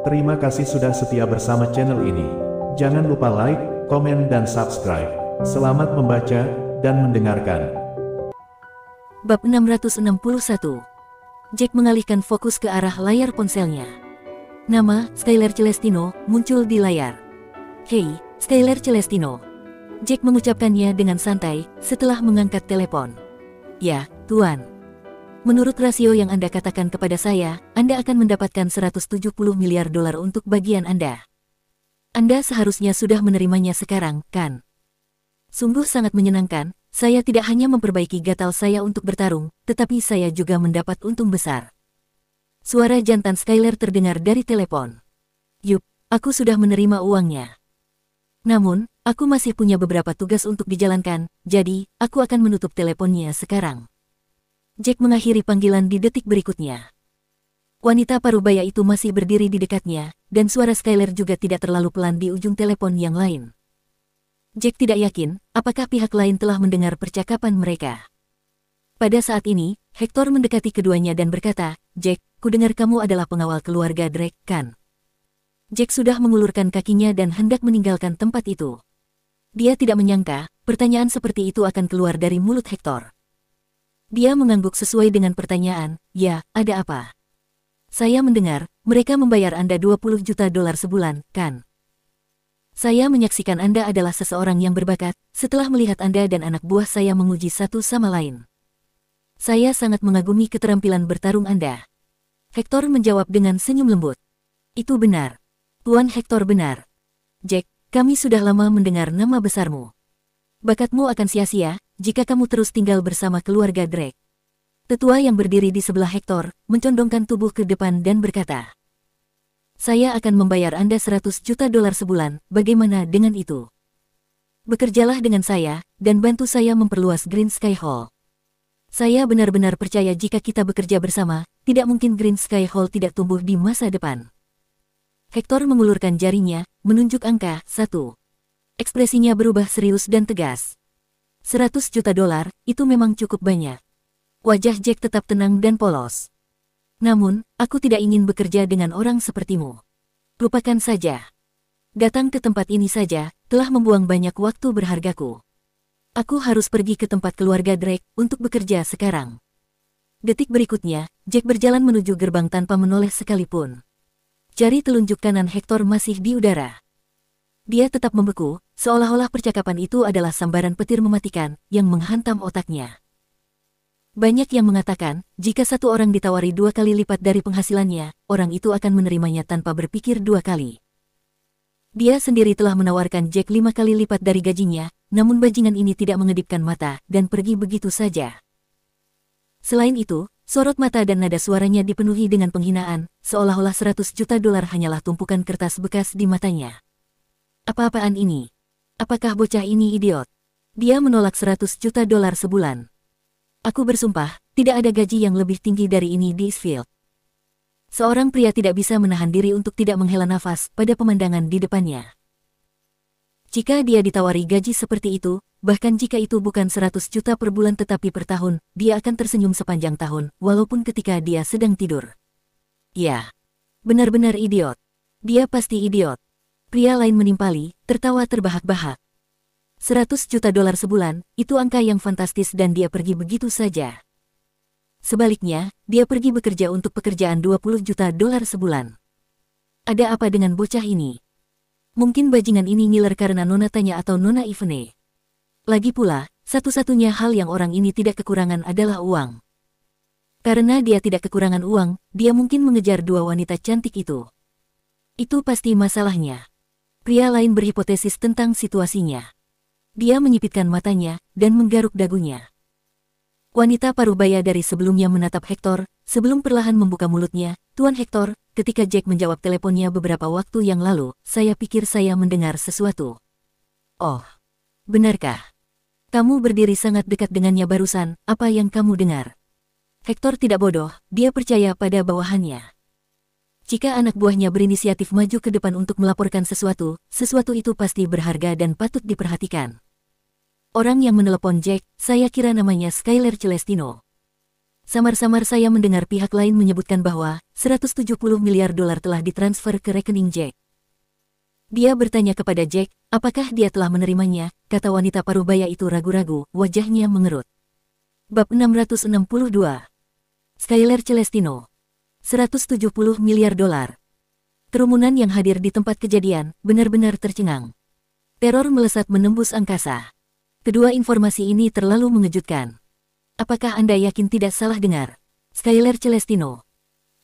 Terima kasih sudah setia bersama channel ini. Jangan lupa like, komen, dan subscribe. Selamat membaca dan mendengarkan. Bab 661. Jack mengalihkan fokus ke arah layar ponselnya. Nama, Skylar Celestino, muncul di layar. "Hei, Skylar Celestino." Jack mengucapkannya dengan santai, setelah mengangkat telepon. "Ya, Tuan. Menurut rasio yang Anda katakan kepada saya, Anda akan mendapatkan 170 miliar dolar untuk bagian Anda. Anda seharusnya sudah menerimanya sekarang, kan? Sungguh sangat menyenangkan, saya tidak hanya memperbaiki gatal saya untuk bertarung, tetapi saya juga mendapat untung besar." Suara jantan Skylar terdengar dari telepon. "Yup, aku sudah menerima uangnya. Namun, aku masih punya beberapa tugas untuk dijalankan, jadi, aku akan menutup teleponnya sekarang." Jack mengakhiri panggilan di detik berikutnya. Wanita parubaya itu masih berdiri di dekatnya, dan suara Skylar juga tidak terlalu pelan di ujung telepon yang lain. Jack tidak yakin, apakah pihak lain telah mendengar percakapan mereka. Pada saat ini, Hector mendekati keduanya dan berkata, "Jack, kudengar kamu adalah pengawal keluarga Drake, kan?" Jack sudah mengulurkan kakinya dan hendak meninggalkan tempat itu. Dia tidak menyangka, pertanyaan seperti itu akan keluar dari mulut Hector. Dia mengangguk sesuai dengan pertanyaan, "Ya, ada apa?" "Saya mendengar, mereka membayar Anda 20 juta dolar sebulan, kan? Saya menyaksikan Anda adalah seseorang yang berbakat, setelah melihat Anda dan anak buah saya menguji satu sama lain. Saya sangat mengagumi keterampilan bertarung Anda." Hector menjawab dengan senyum lembut. "Itu benar. Tuan Hector benar. Jack, kami sudah lama mendengar nama besarmu. Bakatmu akan sia-sia jika kamu terus tinggal bersama keluarga Drake." Tetua yang berdiri di sebelah Hector mencondongkan tubuh ke depan dan berkata, "Saya akan membayar Anda 100 juta dolar sebulan, bagaimana dengan itu? Bekerjalah dengan saya, dan bantu saya memperluas Green Sky Hall. Saya benar-benar percaya jika kita bekerja bersama, tidak mungkin Green Sky Hall tidak tumbuh di masa depan." Hector mengulurkan jarinya, menunjuk angka 1. Ekspresinya berubah serius dan tegas. 100 juta dolar, itu memang cukup banyak. Wajah Jack tetap tenang dan polos. "Namun, aku tidak ingin bekerja dengan orang sepertimu. Lupakan saja. Datang ke tempat ini saja, telah membuang banyak waktu berhargaku. Aku harus pergi ke tempat keluarga Drake untuk bekerja sekarang." Detik berikutnya, Jack berjalan menuju gerbang tanpa menoleh sekalipun. Jari telunjuk kanan Hector masih di udara. Dia tetap membeku, seolah-olah percakapan itu adalah sambaran petir mematikan yang menghantam otaknya. Banyak yang mengatakan, jika satu orang ditawari 2 kali lipat dari penghasilannya, orang itu akan menerimanya tanpa berpikir 2 kali. Dia sendiri telah menawarkan Jack 5 kali lipat dari gajinya, namun bajingan ini tidak mengedipkan mata dan pergi begitu saja. Selain itu, sorot mata dan nada suaranya dipenuhi dengan penghinaan, seolah-olah 100 juta dolar hanyalah tumpukan kertas bekas di matanya. "Apa-apaan ini? Apakah bocah ini idiot? Dia menolak 100 juta dolar sebulan. Aku bersumpah, tidak ada gaji yang lebih tinggi dari ini di Eastfield." Seorang pria tidak bisa menahan diri untuk tidak menghela nafas pada pemandangan di depannya. Jika dia ditawari gaji seperti itu, bahkan jika itu bukan 100 juta per bulan tetapi per tahun, dia akan tersenyum sepanjang tahun, walaupun ketika dia sedang tidur. "Ya, benar-benar idiot. Dia pasti idiot." Pria lain menimpali, tertawa terbahak-bahak. 100 juta dolar sebulan, itu angka yang fantastis dan dia pergi begitu saja. Sebaliknya, dia pergi bekerja untuk pekerjaan 20 juta dolar sebulan. Ada apa dengan bocah ini? Mungkin bajingan ini ngiler karena Nona Tanya atau Nona Ivene. Lagi pula, satu-satunya hal yang orang ini tidak kekurangan adalah uang. Karena dia tidak kekurangan uang, dia mungkin mengejar 2 wanita cantik itu. Itu pasti masalahnya. Pria lain berhipotesis tentang situasinya. Dia menyipitkan matanya dan menggaruk dagunya. Wanita parubaya dari sebelumnya menatap Hector, sebelum perlahan membuka mulutnya. "Tuan Hector, ketika Jack menjawab teleponnya beberapa waktu yang lalu, saya pikir saya mendengar sesuatu." "Oh, benarkah? Kamu berdiri sangat dekat dengannya barusan, apa yang kamu dengar?" Hector tidak bodoh, dia percaya pada bawahannya. Jika anak buahnya berinisiatif maju ke depan untuk melaporkan sesuatu, sesuatu itu pasti berharga dan patut diperhatikan. Orang yang menelepon Jack, saya kira namanya Skylar Celestino. Samar-samar saya mendengar pihak lain menyebutkan bahwa 170 miliar dolar telah ditransfer ke rekening Jack. Dia bertanya kepada Jack, apakah dia telah menerimanya, kata wanita parubaya itu ragu-ragu, wajahnya mengerut. Bab 662. Skylar Celestino. 170 miliar dolar. Kerumunan yang hadir di tempat kejadian benar-benar tercengang. Teror melesat menembus angkasa. Kedua informasi ini terlalu mengejutkan. Apakah Anda yakin tidak salah dengar? Skylar Celestino.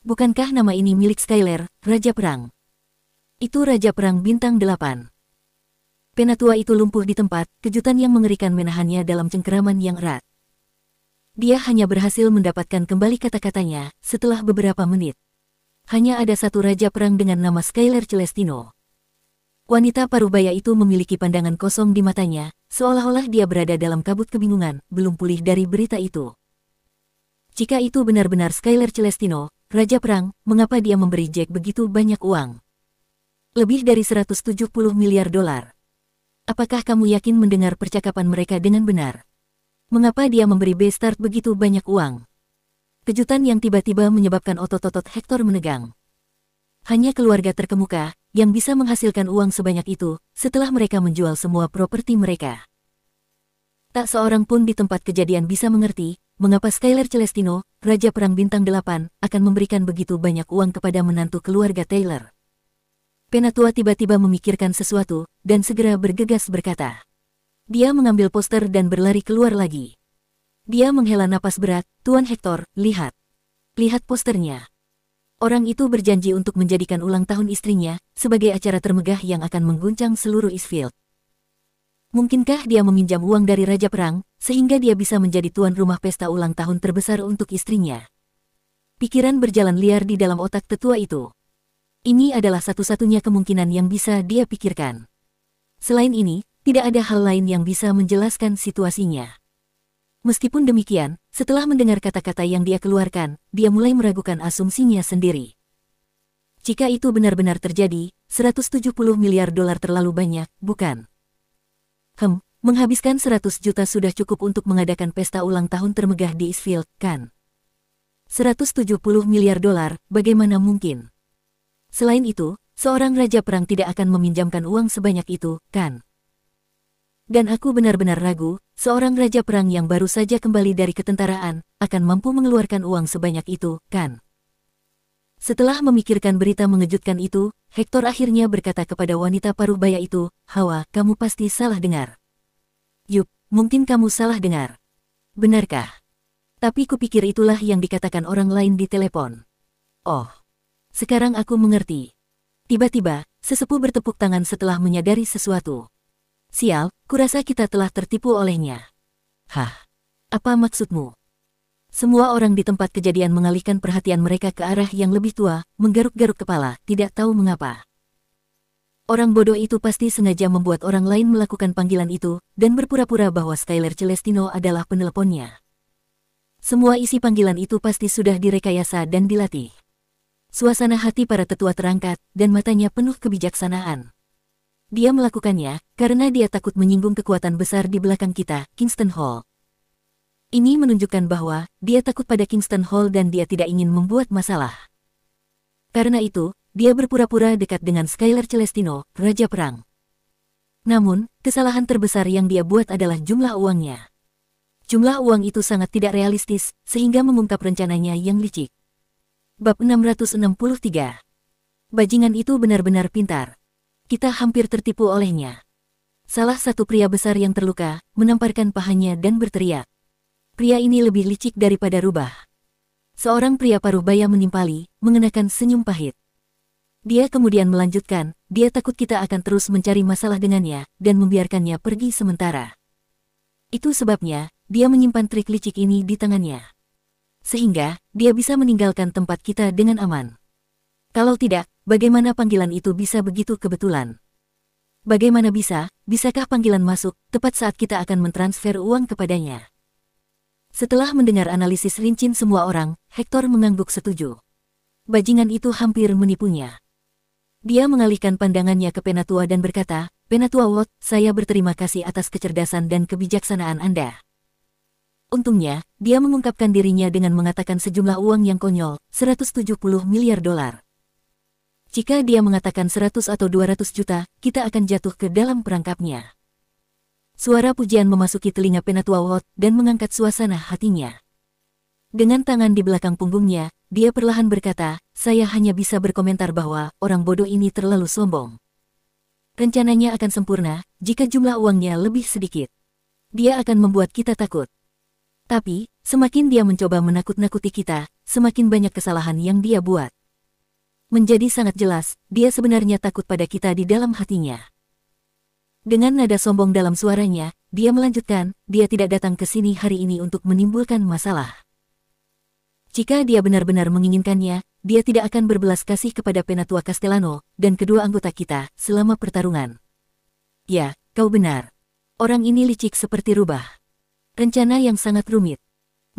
Bukankah nama ini milik Skylar, Raja Perang? Itu Raja Perang Bintang 8. Penatua itu lumpuh di tempat, kejutan yang mengerikan menahannya dalam cengkeraman yang erat. Dia hanya berhasil mendapatkan kembali kata-katanya setelah beberapa menit. Hanya ada satu Raja Perang dengan nama Skylar Celestino. Wanita parubaya itu memiliki pandangan kosong di matanya, seolah-olah dia berada dalam kabut kebingungan, belum pulih dari berita itu. Jika itu benar-benar Skylar Celestino, Raja Perang, mengapa dia memberi Jack begitu banyak uang? Lebih dari 170 miliar dolar. Apakah kamu yakin mendengar percakapan mereka dengan benar? Mengapa dia memberi Bestart begitu banyak uang? Kejutan yang tiba-tiba menyebabkan otot-otot Hector menegang. Hanya keluarga terkemuka yang bisa menghasilkan uang sebanyak itu setelah mereka menjual semua properti mereka. Tak seorang pun di tempat kejadian bisa mengerti mengapa Skylar Celestino, Raja Perang Bintang 8, akan memberikan begitu banyak uang kepada menantu keluarga Taylor. Penatua tiba-tiba memikirkan sesuatu dan segera bergegas berkata. Dia mengambil poster dan berlari keluar lagi. Dia menghela napas berat, Tuan Hector, lihat. Lihat posternya. Orang itu berjanji untuk menjadikan ulang tahun istrinya sebagai acara termegah yang akan mengguncang seluruh Eastfield. Mungkinkah dia meminjam uang dari Raja Perang, sehingga dia bisa menjadi tuan rumah pesta ulang tahun terbesar untuk istrinya? Pikiran berjalan liar di dalam otak tetua itu. Ini adalah satu-satunya kemungkinan yang bisa dia pikirkan. Selain ini, tidak ada hal lain yang bisa menjelaskan situasinya. Meskipun demikian, setelah mendengar kata-kata yang dia keluarkan, dia mulai meragukan asumsinya sendiri. Jika itu benar-benar terjadi, 170 miliar dolar terlalu banyak, bukan? Menghabiskan 100 juta sudah cukup untuk mengadakan pesta ulang tahun termegah di Eastfield, kan? 170 miliar dolar, bagaimana mungkin? Selain itu, seorang Raja Perang tidak akan meminjamkan uang sebanyak itu, kan? Dan aku benar-benar ragu, seorang Raja Perang yang baru saja kembali dari ketentaraan, akan mampu mengeluarkan uang sebanyak itu, kan? Setelah memikirkan berita mengejutkan itu, Hector akhirnya berkata kepada wanita parubaya itu, Hawa, kamu pasti salah dengar. Yup, mungkin kamu salah dengar. Benarkah? Tapi kupikir itulah yang dikatakan orang lain di telepon. Oh, sekarang aku mengerti. Tiba-tiba, sesepuh bertepuk tangan setelah menyadari sesuatu. Sial, kurasa kita telah tertipu olehnya. Hah? Apa maksudmu? Semua orang di tempat kejadian mengalihkan perhatian mereka ke arah yang lebih tua, menggaruk-garuk kepala, tidak tahu mengapa. Orang bodoh itu pasti sengaja membuat orang lain melakukan panggilan itu, dan berpura-pura bahwa Skylar Celestino adalah penelponnya. Semua isi panggilan itu pasti sudah direkayasa dan dilatih. Suasana hati para tetua terangkat, dan matanya penuh kebijaksanaan. Dia melakukannya karena dia takut menyinggung kekuatan besar di belakang kita, Kingston Hall. Ini menunjukkan bahwa dia takut pada Kingston Hall dan dia tidak ingin membuat masalah. Karena itu, dia berpura-pura dekat dengan Skylar Celestino, Raja Perang. Namun, kesalahan terbesar yang dia buat adalah jumlah uangnya. Jumlah uang itu sangat tidak realistis, sehingga mengungkap rencananya yang licik. Bab 663. Bajingan itu benar-benar pintar. Kita hampir tertipu olehnya. Salah satu pria besar yang terluka, menamparkan pahanya dan berteriak. Pria ini lebih licik daripada rubah. Seorang pria parubaya menimpali, mengenakan senyum pahit. Dia kemudian melanjutkan, dia takut kita akan terus mencari masalah dengannya, dan membiarkannya pergi sementara. Itu sebabnya, dia menyimpan trik licik ini di tangannya. Sehingga, dia bisa meninggalkan tempat kita dengan aman. Kalau tidak, bagaimana panggilan itu bisa begitu kebetulan? Bagaimana bisakah panggilan masuk tepat saat kita akan mentransfer uang kepadanya? Setelah mendengar analisis rinci semua orang, Hector mengangguk setuju. Bajingan itu hampir menipunya. Dia mengalihkan pandangannya ke Penatua dan berkata, Penatua Watt, saya berterima kasih atas kecerdasan dan kebijaksanaan Anda. Untungnya, dia mengungkapkan dirinya dengan mengatakan sejumlah uang yang konyol, 170 miliar dolar. Jika dia mengatakan 100 atau 200 juta, kita akan jatuh ke dalam perangkapnya. Suara pujian memasuki telinga Penatua Watt dan mengangkat suasana hatinya. Dengan tangan di belakang punggungnya, dia perlahan berkata, saya hanya bisa berkomentar bahwa orang bodoh ini terlalu sombong. Rencananya akan sempurna, jika jumlah uangnya lebih sedikit. Dia akan membuat kita takut. Tapi, semakin dia mencoba menakut-nakuti kita, semakin banyak kesalahan yang dia buat. Menjadi sangat jelas, dia sebenarnya takut pada kita di dalam hatinya. Dengan nada sombong dalam suaranya, dia melanjutkan, dia tidak datang ke sini hari ini untuk menimbulkan masalah. Jika dia benar-benar menginginkannya, dia tidak akan berbelas kasih kepada Penatua Castellano dan kedua anggota kita selama pertarungan. Ya, kau benar. Orang ini licik seperti rubah. Rencana yang sangat rumit.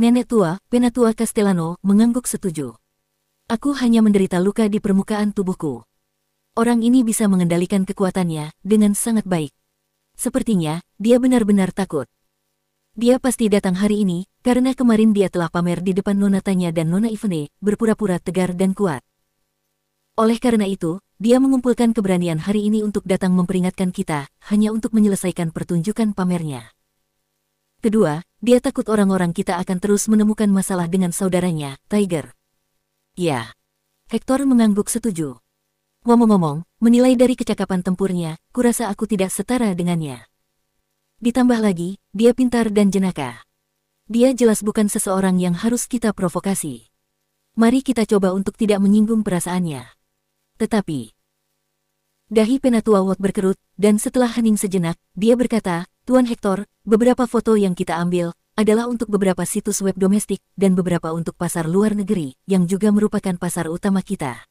Nenek tua, Penatua Castellano, mengangguk setuju. Aku hanya menderita luka di permukaan tubuhku. Orang ini bisa mengendalikan kekuatannya dengan sangat baik. Sepertinya, dia benar-benar takut. Dia pasti datang hari ini, karena kemarin dia telah pamer di depan Nona Tanya dan Nona Ivone, berpura-pura tegar dan kuat. Oleh karena itu, dia mengumpulkan keberanian hari ini untuk datang memperingatkan kita, hanya untuk menyelesaikan pertunjukan pamernya. Kedua, dia takut orang-orang kita akan terus menemukan masalah dengan saudaranya, Tiger. Ya. Hector mengangguk setuju. Ngomong-ngomong, menilai dari kecakapan tempurnya, kurasa aku tidak setara dengannya. Ditambah lagi, dia pintar dan jenaka. Dia jelas bukan seseorang yang harus kita provokasi. Mari kita coba untuk tidak menyinggung perasaannya. Tetapi, dahi Penatua Watt berkerut, dan setelah hening sejenak, dia berkata, Tuan Hector, beberapa foto yang kita ambil adalah untuk beberapa situs web domestik dan beberapa untuk pasar luar negeri, yang juga merupakan pasar utama kita.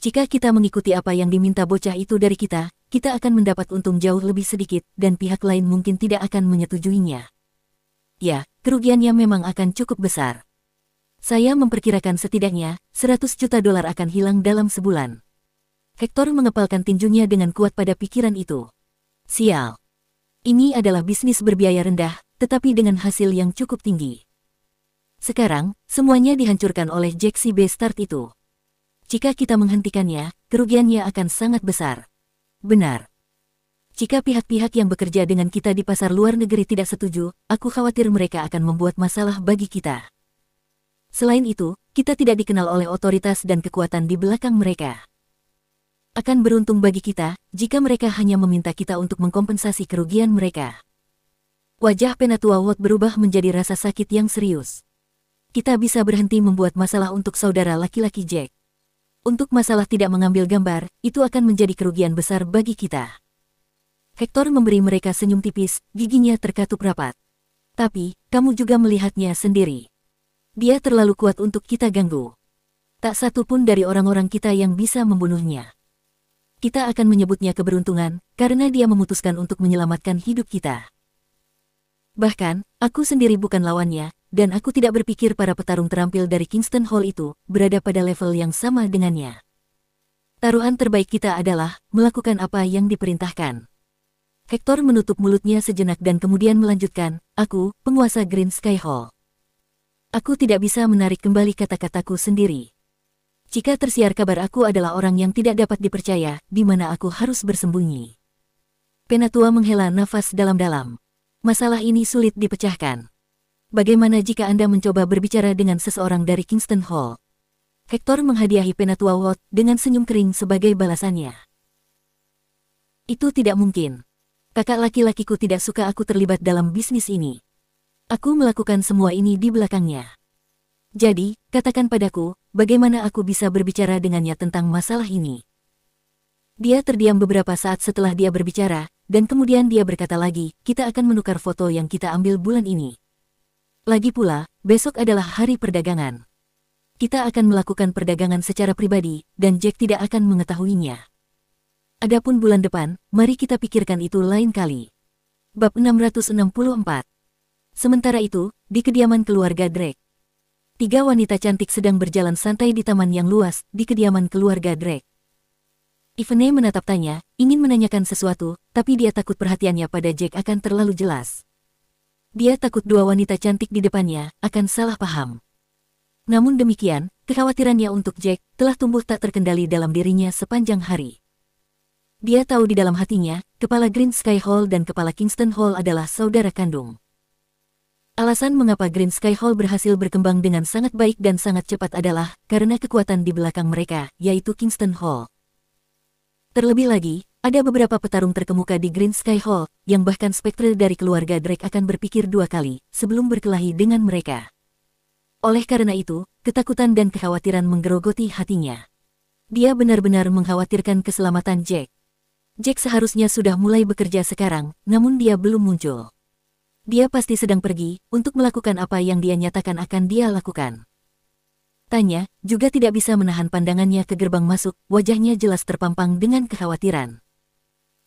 Jika kita mengikuti apa yang diminta bocah itu dari kita akan mendapat untung jauh lebih sedikit, dan pihak lain mungkin tidak akan menyetujuinya. Ya, kerugiannya memang akan cukup besar. Saya memperkirakan setidaknya 100 juta dolar akan hilang dalam sebulan. Hector mengepalkan tinjunya dengan kuat pada pikiran itu. Sial. Ini adalah bisnis berbiaya rendah, tetapi dengan hasil yang cukup tinggi. Sekarang, semuanya dihancurkan oleh Jack si Bastard itu. Jika kita menghentikannya, kerugiannya akan sangat besar. Benar. Jika pihak-pihak yang bekerja dengan kita di pasar luar negeri tidak setuju, aku khawatir mereka akan membuat masalah bagi kita. Selain itu, kita tidak dikenal oleh otoritas dan kekuatan di belakang mereka. Akan beruntung bagi kita, jika mereka hanya meminta kita untuk mengkompensasi kerugian mereka. Wajah Penatua Watt berubah menjadi rasa sakit yang serius. Kita bisa berhenti membuat masalah untuk saudara laki-laki Jack. Untuk masalah tidak mengambil gambar, itu akan menjadi kerugian besar bagi kita. Hector memberi mereka senyum tipis, giginya terkatup rapat. Tapi, kamu juga melihatnya sendiri. Dia terlalu kuat untuk kita ganggu. Tak satu pun dari orang-orang kita yang bisa membunuhnya. Kita akan menyebutnya keberuntungan, karena dia memutuskan untuk menyelamatkan hidup kita. Bahkan, aku sendiri bukan lawannya, dan aku tidak berpikir para petarung terampil dari Kingston Hall itu berada pada level yang sama dengannya. Taruhan terbaik kita adalah melakukan apa yang diperintahkan. Hector menutup mulutnya sejenak dan kemudian melanjutkan, aku, penguasa Green Sky Hall. Aku tidak bisa menarik kembali kata-kataku sendiri. Jika tersiar kabar aku adalah orang yang tidak dapat dipercaya, di mana aku harus bersembunyi. Penatua menghela nafas dalam-dalam. Masalah ini sulit dipecahkan. Bagaimana jika Anda mencoba berbicara dengan seseorang dari Kingston Hall? Hector menghadiahi Penatua Watt dengan senyum kering sebagai balasannya. Itu tidak mungkin. Kakak laki-lakiku tidak suka aku terlibat dalam bisnis ini. Aku melakukan semua ini di belakangnya. Jadi, katakan padaku, bagaimana aku bisa berbicara dengannya tentang masalah ini? Dia terdiam beberapa saat setelah dia berbicara, dan kemudian dia berkata lagi, kita akan menukar foto yang kita ambil bulan ini. Lagi pula, besok adalah hari perdagangan. Kita akan melakukan perdagangan secara pribadi, dan Jack tidak akan mengetahuinya. Adapun bulan depan, mari kita pikirkan itu lain kali. Bab 664. Sementara itu, di kediaman keluarga Drake. 3 wanita cantik sedang berjalan santai di taman yang luas, di kediaman keluarga Drake. Ivone menatap Tanya, ingin menanyakan sesuatu, tapi dia takut perhatiannya pada Jack akan terlalu jelas. Dia takut dua wanita cantik di depannya akan salah paham. Namun demikian, kekhawatirannya untuk Jack telah tumbuh tak terkendali dalam dirinya sepanjang hari. Dia tahu di dalam hatinya, kepala Green Sky Hall dan kepala Kingston Hall adalah saudara kandung. Alasan mengapa Green Sky Hall berhasil berkembang dengan sangat baik dan sangat cepat adalah karena kekuatan di belakang mereka, yaitu Kingston Hall. Terlebih lagi, ada beberapa petarung terkemuka di Green Sky Hall, yang bahkan Spectre dari keluarga Drake akan berpikir dua kali sebelum berkelahi dengan mereka. Oleh karena itu, ketakutan dan kekhawatiran menggerogoti hatinya. Dia benar-benar mengkhawatirkan keselamatan Jack. Jack seharusnya sudah mulai bekerja sekarang, namun dia belum muncul. Dia pasti sedang pergi untuk melakukan apa yang dia nyatakan akan dia lakukan. Tanya juga tidak bisa menahan pandangannya ke gerbang masuk, wajahnya jelas terpampang dengan kekhawatiran.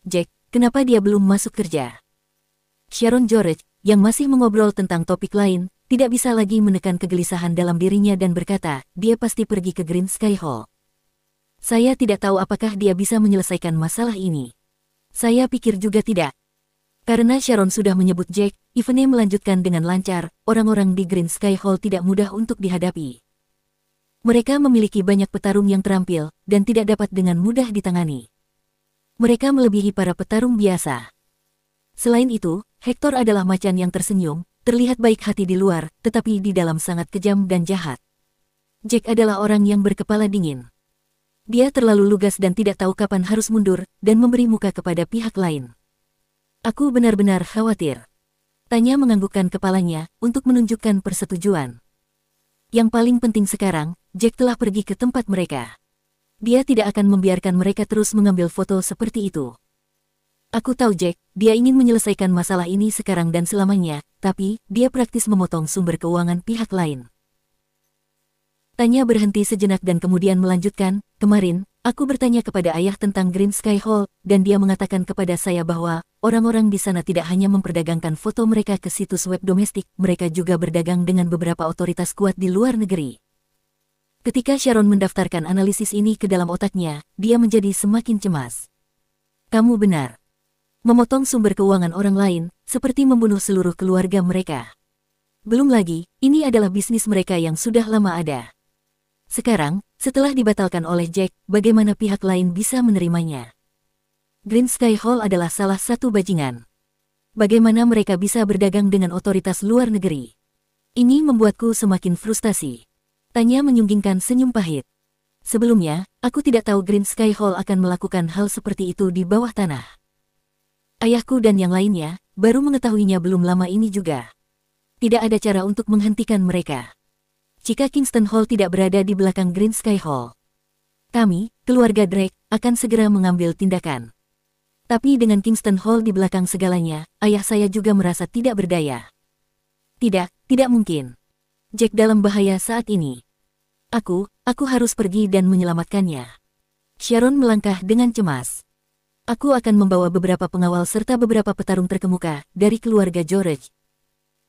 Jack, kenapa dia belum masuk kerja? Sharon George, yang masih mengobrol tentang topik lain, tidak bisa lagi menekan kegelisahan dalam dirinya dan berkata, dia pasti pergi ke Green Sky Hall. Saya tidak tahu apakah dia bisa menyelesaikan masalah ini. Saya pikir juga tidak. Karena Sharon sudah menyebut Jack, eventnya melanjutkan dengan lancar, orang-orang di Green Sky Hall tidak mudah untuk dihadapi. Mereka memiliki banyak petarung yang terampil, dan tidak dapat dengan mudah ditangani. Mereka melebihi para petarung biasa. Selain itu, Hector adalah macan yang tersenyum, terlihat baik hati di luar, tetapi di dalam sangat kejam dan jahat. Jack adalah orang yang berkepala dingin. Dia terlalu lugas dan tidak tahu kapan harus mundur, dan memberi muka kepada pihak lain. Aku benar-benar khawatir. Tanya menganggukkan kepalanya, untuk menunjukkan persetujuan. Yang paling penting sekarang, Jack telah pergi ke tempat mereka. Dia tidak akan membiarkan mereka terus mengambil foto seperti itu. Aku tahu Jack, dia ingin menyelesaikan masalah ini sekarang dan selamanya, tapi dia praktis memotong sumber keuangan pihak lain. Tanya berhenti sejenak dan kemudian melanjutkan, kemarin, aku bertanya kepada ayah tentang Green Sky Hall, dan dia mengatakan kepada saya bahwa, orang-orang di sana tidak hanya memperdagangkan foto mereka ke situs web domestik, mereka juga berdagang dengan beberapa otoritas kuat di luar negeri. Ketika Sharon mendaftarkan analisis ini ke dalam otaknya, dia menjadi semakin cemas. Kamu benar. Memotong sumber keuangan orang lain, seperti membunuh seluruh keluarga mereka. Belum lagi, ini adalah bisnis mereka yang sudah lama ada. Sekarang, setelah dibatalkan oleh Jack, bagaimana pihak lain bisa menerimanya? Green Sky Hall adalah salah satu bajingan. Bagaimana mereka bisa berdagang dengan otoritas luar negeri? Ini membuatku semakin frustasi. Tanya menyunggingkan senyum pahit. Sebelumnya, aku tidak tahu Green Sky Hall akan melakukan hal seperti itu di bawah tanah. Ayahku dan yang lainnya, baru mengetahuinya belum lama ini juga. Tidak ada cara untuk menghentikan mereka. Jika Kingston Hall tidak berada di belakang Green Sky Hall, kami, keluarga Drake, akan segera mengambil tindakan. Tapi dengan Kingston Hall di belakang segalanya, ayah saya juga merasa tidak berdaya. Tidak mungkin. Jack dalam bahaya saat ini. Aku harus pergi dan menyelamatkannya. Sharon melangkah dengan cemas. Aku akan membawa beberapa pengawal serta beberapa petarung terkemuka dari keluarga George.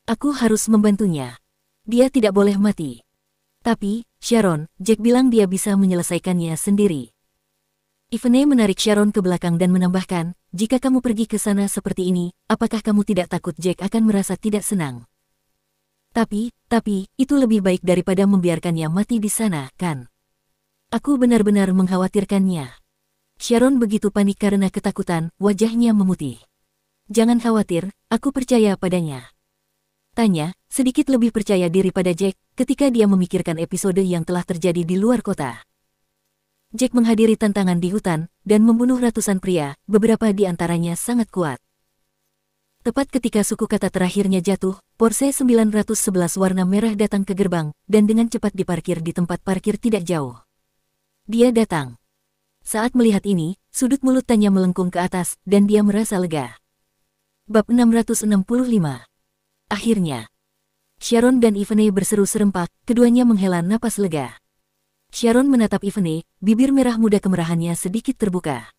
Aku harus membantunya. Dia tidak boleh mati. Tapi, Sharon, Jack bilang dia bisa menyelesaikannya sendiri. Ivene menarik Sharon ke belakang dan menambahkan, jika kamu pergi ke sana seperti ini, apakah kamu tidak takut Jack akan merasa tidak senang? Tapi, itu lebih baik daripada membiarkannya mati di sana, kan? Aku benar-benar mengkhawatirkannya. Sharon begitu panik karena ketakutan, wajahnya memutih. Jangan khawatir, aku percaya padanya. Tanya, sedikit lebih percaya diri pada Jack, ketika dia memikirkan episode yang telah terjadi di luar kota. Jack menghadiri tantangan di hutan, dan membunuh ratusan pria, beberapa di antaranya sangat kuat. Tepat ketika suku kata terakhirnya jatuh, Porsche 911 warna merah datang ke gerbang, dan dengan cepat diparkir di tempat parkir tidak jauh. Dia datang. Saat melihat ini, sudut mulut Tanya melengkung ke atas, dan dia merasa lega. Bab 665. Akhirnya, Sharon dan Ivene berseru serempak, keduanya menghela napas lega. Sharon menatap Ivene, bibir merah muda kemerahannya sedikit terbuka.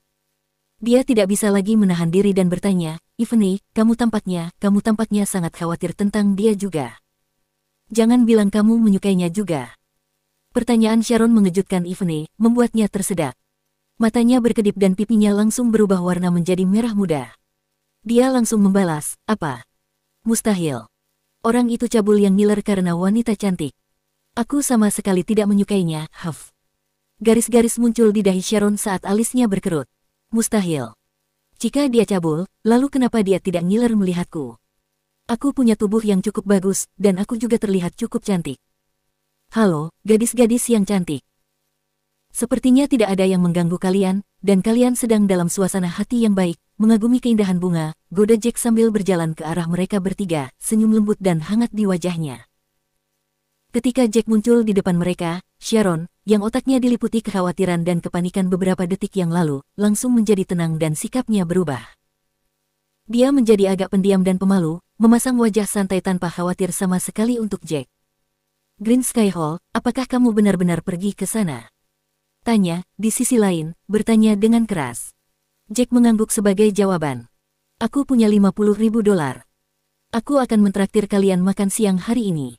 Dia tidak bisa lagi menahan diri dan bertanya, Ivene, kamu tampaknya sangat khawatir tentang dia juga. Jangan bilang kamu menyukainya juga. Pertanyaan Sharon mengejutkan Ivene, membuatnya tersedak. Matanya berkedip dan pipinya langsung berubah warna menjadi merah muda. Dia langsung membalas, apa? Mustahil. Orang itu cabul yang ngiler karena wanita cantik. Aku sama sekali tidak menyukainya, Huff. Garis-garis muncul di dahi Sharon saat alisnya berkerut. Mustahil. Jika dia cabul, lalu kenapa dia tidak ngiler melihatku? Aku punya tubuh yang cukup bagus, dan aku juga terlihat cukup cantik. Halo, gadis-gadis yang cantik. Sepertinya tidak ada yang mengganggu kalian, dan kalian sedang dalam suasana hati yang baik, mengagumi keindahan bunga, goda Jack sambil berjalan ke arah mereka bertiga, senyum lembut dan hangat di wajahnya. Ketika Jack muncul di depan mereka, Sharon, yang otaknya diliputi kekhawatiran dan kepanikan beberapa detik yang lalu, langsung menjadi tenang dan sikapnya berubah. Dia menjadi agak pendiam dan pemalu, memasang wajah santai tanpa khawatir sama sekali untuk Jack. Green Sky Hall, apakah kamu benar-benar pergi ke sana? Tanya, di sisi lain, bertanya dengan keras. Jack mengangguk sebagai jawaban. Aku punya $50.000. Aku akan mentraktir kalian makan siang hari ini.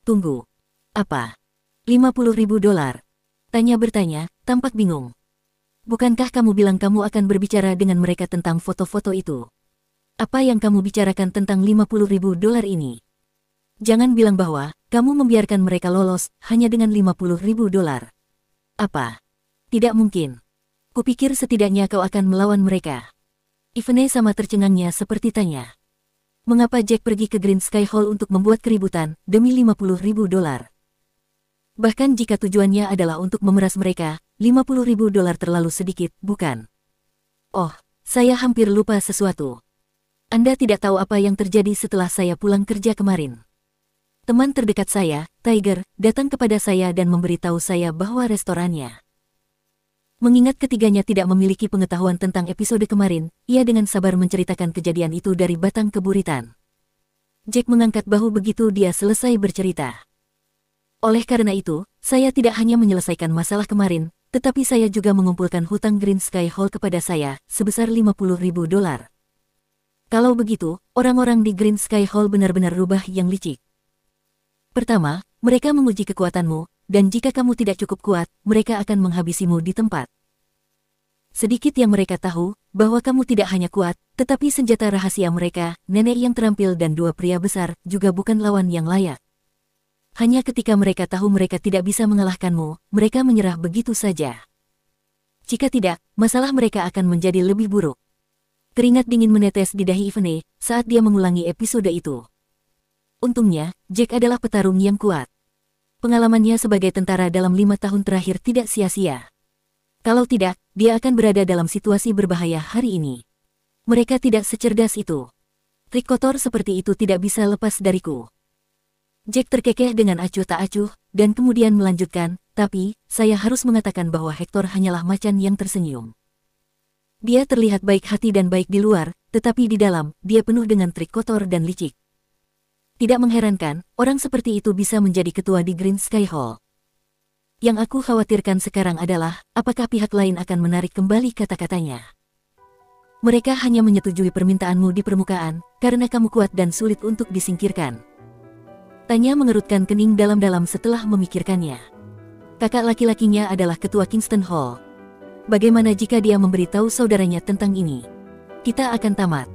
Tunggu. Apa? $50.000? Tanya bertanya, tampak bingung. Bukankah kamu bilang kamu akan berbicara dengan mereka tentang foto-foto itu? Apa yang kamu bicarakan tentang $50.000 ini? Jangan bilang bahwa kamu membiarkan mereka lolos hanya dengan $50.000. Apa? Tidak mungkin. Kupikir setidaknya kau akan melawan mereka. Ivene sama tercengangnya seperti tanya. Mengapa Jack pergi ke Green Sky Hall untuk membuat keributan demi $50.000? Bahkan jika tujuannya adalah untuk memeras mereka, $50.000 terlalu sedikit, bukan? Oh, saya hampir lupa sesuatu. Anda tidak tahu apa yang terjadi setelah saya pulang kerja kemarin. Teman terdekat saya, Tiger, datang kepada saya dan memberitahu saya bahwa restorannya. Mengingat ketiganya tidak memiliki pengetahuan tentang episode kemarin, ia dengan sabar menceritakan kejadian itu dari batang keburitan. Jack mengangkat bahu begitu dia selesai bercerita. Oleh karena itu, saya tidak hanya menyelesaikan masalah kemarin, tetapi saya juga mengumpulkan hutang Green Sky Hall kepada saya, sebesar $50.000. Kalau begitu, orang-orang di Green Sky Hall benar-benar rubah yang licik. Pertama, mereka menguji kekuatanmu, dan jika kamu tidak cukup kuat, mereka akan menghabisimu di tempat. Sedikit yang mereka tahu, bahwa kamu tidak hanya kuat, tetapi senjata rahasia mereka, nenek yang terampil dan dua pria besar, juga bukan lawan yang layak. Hanya ketika mereka tahu mereka tidak bisa mengalahkanmu, mereka menyerah begitu saja. Jika tidak, masalah mereka akan menjadi lebih buruk. Keringat dingin menetes di dahi Ivene saat dia mengulangi episode itu. Untungnya, Jack adalah petarung yang kuat. Pengalamannya sebagai tentara dalam 5 tahun terakhir tidak sia-sia. Kalau tidak, dia akan berada dalam situasi berbahaya hari ini. Mereka tidak secerdas itu. Trik kotor seperti itu tidak bisa lepas dariku. Jack terkekeh dengan acuh tak acuh, dan kemudian melanjutkan, tapi, saya harus mengatakan bahwa Hector hanyalah macan yang tersenyum. Dia terlihat baik hati dan baik di luar, tetapi di dalam, dia penuh dengan trik kotor dan licik. Tidak mengherankan, orang seperti itu bisa menjadi ketua di Green Sky Hall. Yang aku khawatirkan sekarang adalah, apakah pihak lain akan menarik kembali kata-katanya. Mereka hanya menyetujui permintaanmu di permukaan, karena kamu kuat dan sulit untuk disingkirkan. Tanya mengerutkan kening dalam-dalam setelah memikirkannya. Kakak laki-lakinya adalah ketua Kingston Hall. Bagaimana jika dia memberitahu saudaranya tentang ini? Kita akan tamat.